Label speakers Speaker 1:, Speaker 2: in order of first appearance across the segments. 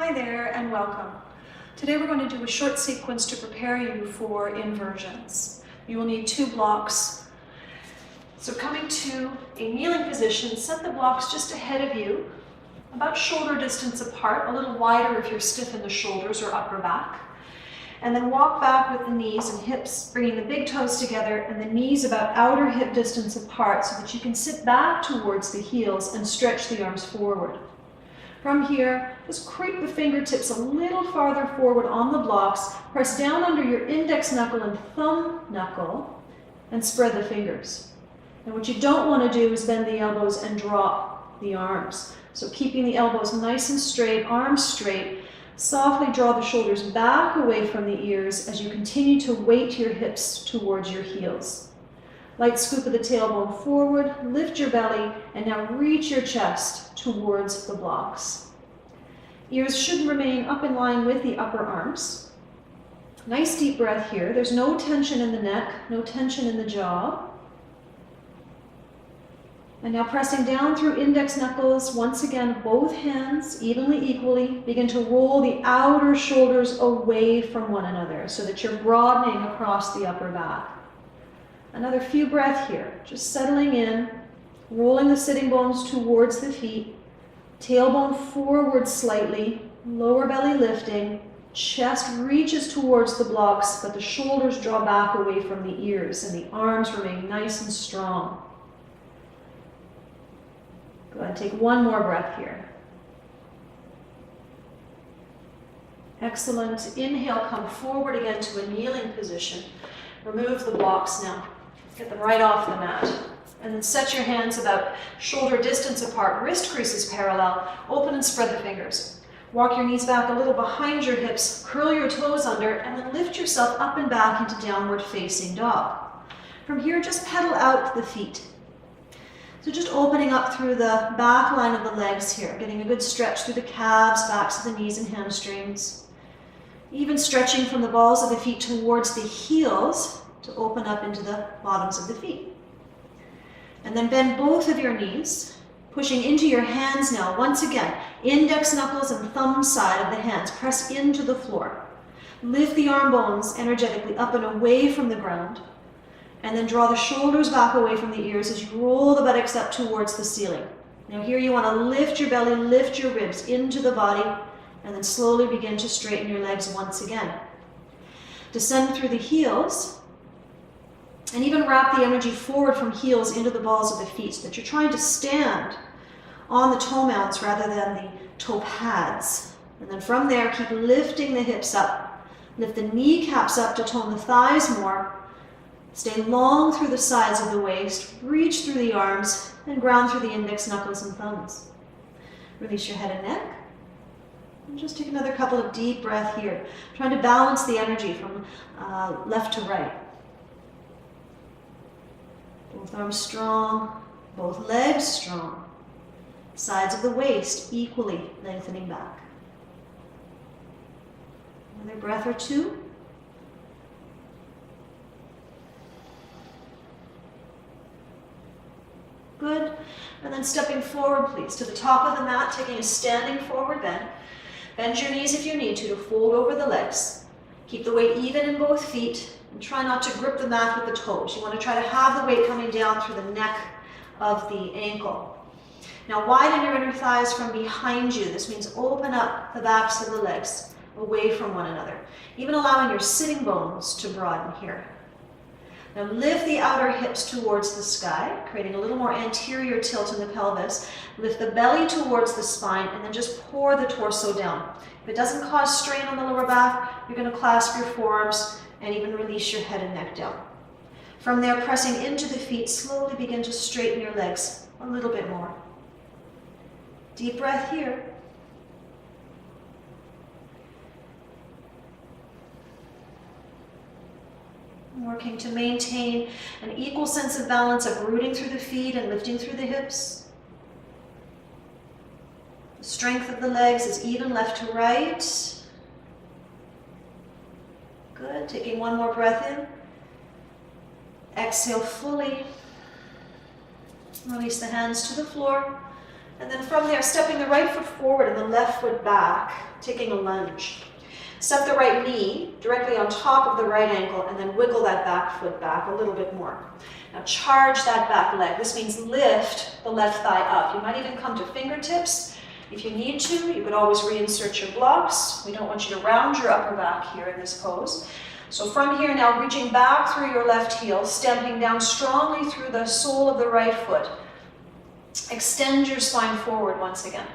Speaker 1: Hi there and welcome. Today we're going to do a short sequence to prepare you for inversions. You will need 2 blocks. So coming to a kneeling position, set the blocks just ahead of you, about shoulder distance apart, a little wider if you're stiff in the shoulders or upper back. And then walk back with the knees and hips, bringing the big toes together and the knees about outer hip distance apart so that you can sit back towards the heels and stretch the arms forward. From here, just creep the fingertips a little farther forward on the blocks, press down under your index knuckle and thumb knuckle, and spread the fingers. And what you don't want to do is bend the elbows and drop the arms. So keeping the elbows nice and straight, arms straight, softly draw the shoulders back away from the ears as you continue to weight your hips towards your heels. Light scoop of the tailbone forward, lift your belly, and now reach your chest towards the blocks. Ears should remain up in line with the upper arms. Nice deep breath here. There's no tension in the neck, no tension in the jaw. And now pressing down through index knuckles, once again, both hands equally, begin to roll the outer shoulders away from one another so that you're broadening across the upper back. Another few breaths here, just settling in, rolling the sitting bones towards the feet, tailbone forward slightly, lower belly lifting, chest reaches towards the blocks, but the shoulders draw back away from the ears and the arms remain nice and strong. Go ahead and take one more breath here. Excellent. Inhale, come forward again to a kneeling position. Remove the blocks now. Get them right off the mat. And then set your hands about shoulder distance apart, wrist creases parallel. Open and spread the fingers. Walk your knees back a little behind your hips, curl your toes under, and then lift yourself up and back into downward facing dog. From here, just pedal out the feet. So just opening up through the back line of the legs here, getting a good stretch through the calves, backs of the knees and hamstrings. Even stretching from the balls of the feet towards the heels to open up into the bottoms of the feet. And then bend both of your knees, pushing into your hands now. Once again, index knuckles and thumb side of the hands. Press into the floor. Lift the arm bones energetically up and away from the ground. And then draw the shoulders back away from the ears as you roll the buttocks up towards the ceiling. Now here you want to lift your belly, lift your ribs into the body, and then slowly begin to straighten your legs once again. Descend through the heels, and even wrap the energy forward from heels into the balls of the feet so that you're trying to stand on the toe mounts rather than the toe pads. And then from there, keep lifting the hips up. Lift the kneecaps up to tone the thighs more. Stay long through the sides of the waist, reach through the arms, and ground through the index knuckles and thumbs. Release your head and neck. And just take another couple of deep breaths here, trying to balance the energy from left to right. Both arms strong, both legs strong. Sides of the waist equally lengthening back. Another breath or two. Good. And then stepping forward, please, to the top of the mat, taking a standing forward bend. Bend your knees if you need to fold over the legs. Keep the weight even in both feet and try not to grip the mat with the toes. You want to try to have the weight coming down through the neck of the ankle. Now widen your inner thighs from behind you. This means open up the backs of the legs away from one another, even allowing your sitting bones to broaden here. Now lift the outer hips towards the sky, creating a little more anterior tilt in the pelvis. Lift the belly towards the spine and then just pour the torso down. If it doesn't cause strain on the lower back, you're going to clasp your forearms and even release your head and neck down. From there, pressing into the feet, slowly begin to straighten your legs a little bit more. Deep breath here. Working to maintain an equal sense of balance of rooting through the feet and lifting through the hips. The strength of the legs is even left to right. Good. Taking one more breath in. Exhale fully. Release the hands to the floor. And then from there, stepping the right foot forward and the left foot back, taking a lunge. Step the right knee directly on top of the right ankle and then wiggle that back foot back a little bit more. Now charge that back leg. This means lift the left thigh up. You might even come to fingertips. If you need to, you could always reinsert your blocks. We don't want you to round your upper back here in this pose. So from here now, reaching back through your left heel, stamping down strongly through the sole of the right foot. Extend your spine forward once again.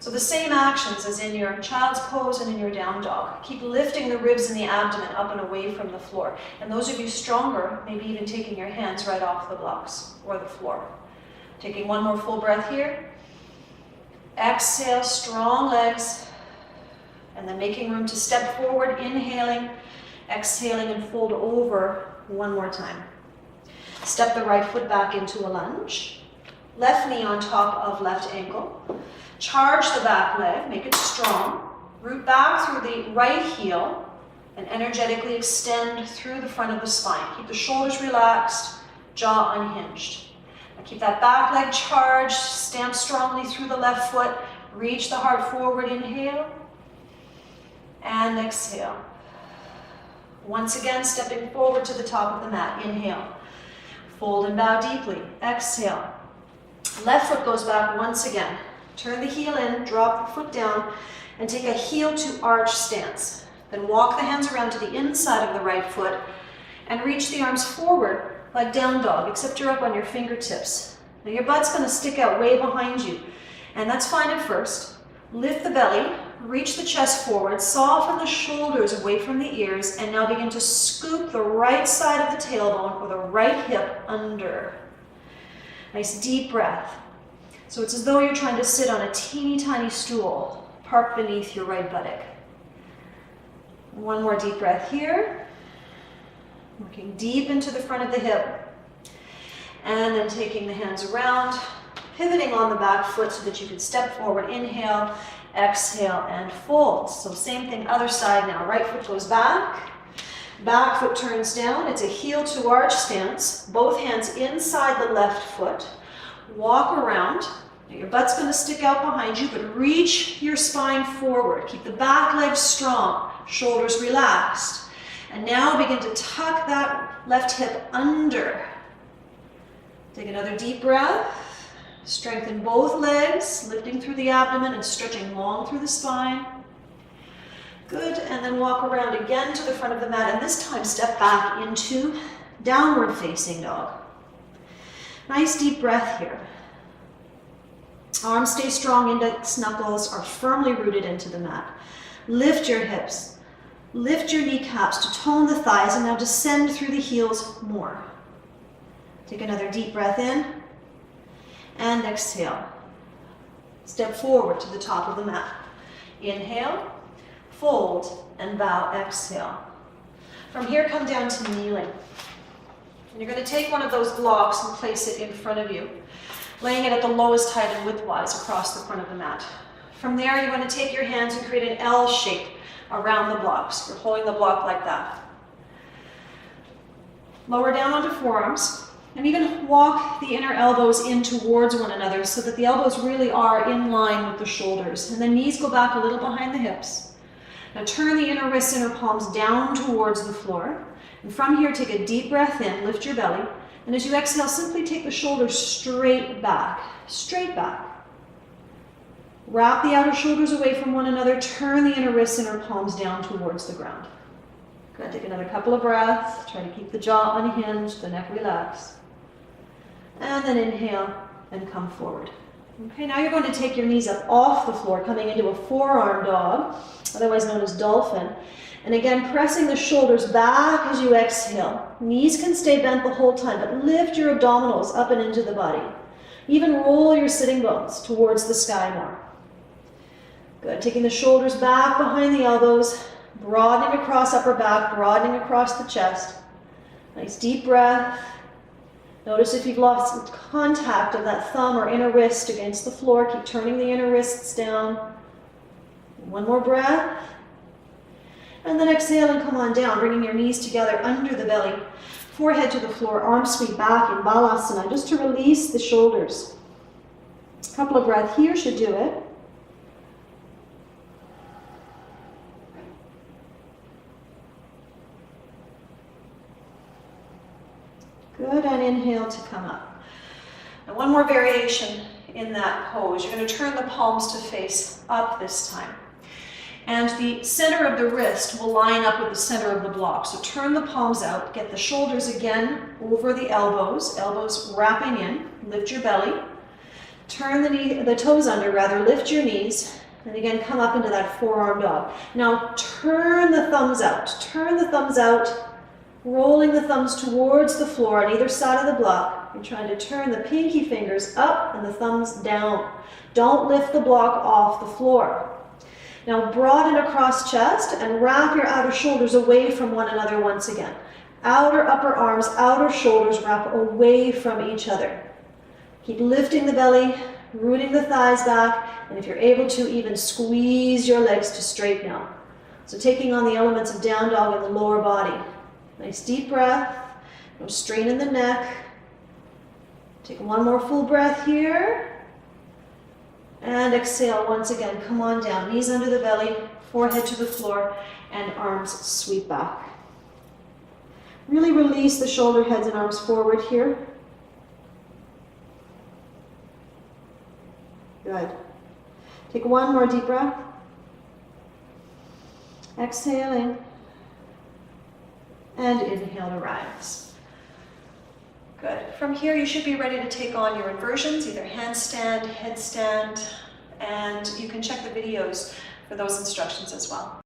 Speaker 1: So the same actions as in your child's pose and in your down dog. Keep lifting the ribs and the abdomen up and away from the floor. And those of you stronger, maybe even taking your hands right off the blocks or the floor. Taking one more full breath here. Exhale, strong legs. And then making room to step forward, inhaling, exhaling, and fold over one more time. Step the right foot back into a lunge. Left knee on top of left ankle. Charge the back leg, make it strong. Root back through the right heel and energetically extend through the front of the spine. Keep the shoulders relaxed, jaw unhinged. Now keep that back leg charged, stamp strongly through the left foot. Reach the heart forward, inhale and exhale. Once again, stepping forward to the top of the mat, inhale. Fold and bow deeply, exhale. Left foot goes back once again. Turn the heel in, drop the foot down, and take a heel to arch stance. Then walk the hands around to the inside of the right foot and reach the arms forward like down dog, except you're up on your fingertips. Now your butt's going to stick out way behind you, and that's fine at first. Lift the belly, reach the chest forward, soften the shoulders away from the ears, and now begin to scoop the right side of the tailbone or the right hip under. Nice deep breath. So it's as though you're trying to sit on a teeny tiny stool parked beneath your right buttock. One more deep breath here. Working deep into the front of the hip. And then taking the hands around, pivoting on the back foot so that you can step forward. Inhale, exhale, and fold. So same thing, other side now. Right foot goes back. Back foot turns down. It's a heel to arch stance. Both hands inside the left foot. Walk around. Now your butt's going to stick out behind you, but reach your spine forward. Keep the back leg strong, shoulders relaxed. And now begin to tuck that left hip under. Take another deep breath. Strengthen both legs, lifting through the abdomen and stretching long through the spine. Good, and then walk around again to the front of the mat, and this time step back into downward facing dog. Nice deep breath here. Arms stay strong, index knuckles are firmly rooted into the mat. Lift your hips, lift your kneecaps to tone the thighs, and now descend through the heels more. Take another deep breath in, and exhale. Step forward to the top of the mat. Inhale, fold, and bow, exhale. From here, come down to kneeling. And you're going to take one of those blocks and place it in front of you, laying it at the lowest height and widthwise across the front of the mat. From there, you're going to take your hands and create an L shape around the blocks. You're holding the block like that. Lower down onto forearms, and even walk the inner elbows in towards one another so that the elbows really are in line with the shoulders. And the knees go back a little behind the hips. Now turn the inner wrists, inner palms down towards the floor. And from here, take a deep breath in, lift your belly. And as you exhale, simply take the shoulders straight back, straight back. Wrap the outer shoulders away from one another. Turn the inner wrists, inner palms down towards the ground. Good, take another couple of breaths. Try to keep the jaw unhinged, the neck relaxed. And then inhale and come forward. Okay, now you're going to take your knees up off the floor, coming into a forearm dog, otherwise known as dolphin. And again, pressing the shoulders back as you exhale. Knees can stay bent the whole time, but lift your abdominals up and into the body. Even roll your sitting bones towards the sky more. Good, taking the shoulders back behind the elbows, broadening across upper back, broadening across the chest. Nice deep breath. Notice if you've lost contact of that thumb or inner wrist against the floor, keep turning the inner wrists down. One more breath. And then exhale and come on down, bringing your knees together under the belly, forehead to the floor, arms sweep back in Balasana, just to release the shoulders. A couple of breaths here should do it. Good, and inhale to come up. Now one more variation in that pose. You're going to turn the palms to face up this time. And the center of the wrist will line up with the center of the block. So turn the palms out, get the shoulders again over the elbows, elbows wrapping in, lift your belly. Turn the toes under, rather, lift your knees, and again come up into that forearm dog. Now turn the thumbs out, rolling the thumbs towards the floor on either side of the block. You're trying to turn the pinky fingers up and the thumbs down. Don't lift the block off the floor. Now broaden across chest and wrap your outer shoulders away from one another once again. Outer upper arms, outer shoulders wrap away from each other. Keep lifting the belly, rooting the thighs back, and if you're able to, even squeeze your legs to straighten out. So taking on the elements of down dog in the lower body. Nice deep breath, no strain in the neck. Take one more full breath here. And exhale once again, come on down. Knees under the belly, forehead to the floor, and arms sweep back. Really release the shoulder heads and arms forward here. Good. Take one more deep breath. Exhaling. And inhale to rise. Good. From here, you should be ready to take on your inversions, either handstand, headstand, and you can check the videos for those instructions as well.